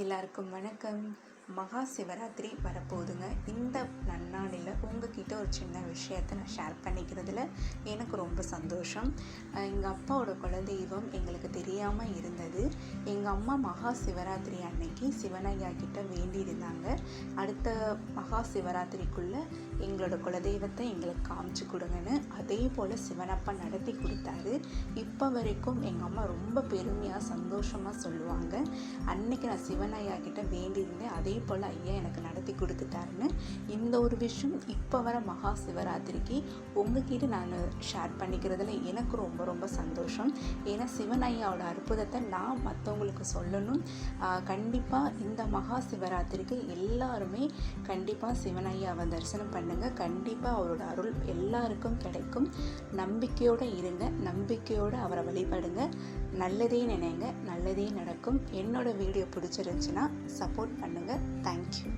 எல்லாருக்கும் வணக்கம். மகா சிவராத்திரி வரப்போகுதுங்க. இந்த நன்னாளில் உங்ககிட்ட ஒரு சின்ன விஷயத்தை நான் ஷேர் பண்ணிக்கிறதுல எனக்கு ரொம்ப சந்தோஷம். எங்கள் அப்பாவோட குலதெய்வம் எங்களுக்கு தெரியாமல் இருந்தது. எங்கள் அம்மா மகா சிவராத்திரி அன்னைக்கு சிவனையா கிட்ட வேண்டியிருந்தாங்க, அடுத்த மகா சிவராத்திரிக்குள்ளே எங்களோட குலதெய்வத்தை எங்களுக்கு காமிச்சு கொடுங்கன்னு. அதே போல் சிவனப்பா நடத்தி கொடுத்தாரு. இப்போ வரைக்கும் எங்கள் அம்மா ரொம்ப பெருமையாக சந்தோஷமாக சொல்லுவாங்க, அன்னைக்கு நான் சிவனையா கிட்ட வேண்டியிருந்தேன், அதே போல் ஐயா எனக்கு நடத்தி கொடுத்துட்டாருன்னு. இந்த ஒரு விஷயம் இப்போ வர மகா சிவராத்திரிக்கு உங்ககிட்ட நான் ஷேர் பண்ணிக்கிறதுல எனக்கு ரொம்ப ரொம்ப சந்தோஷம். ஏன்னா சிவன் ஐயாவோட அற்புதத்தை நான் மற்றவங்களுக்கு சொல்லணும். கண்டிப்பாக இந்த மகா சிவராத்திரிக்கு எல்லாருமே கண்டிப்பாக சிவன் ஐயாவை தரிசனம் பண்ணுங்கள். கண்டிப்பாக அவரோட அருள் எல்லாருக்கும் கிடைக்கும். நம்பிக்கையோடு இருங்க, நம்பிக்கையோடு அவரை வழிபடுங்க. நல்லதே நினைங்க, நல்லதே நடக்கும். என்னோட வீடியோ பிடிச்சிருந்துச்சுன்னா சப்போர்ட் பண்ணுங்கள். தேங்க்யூ.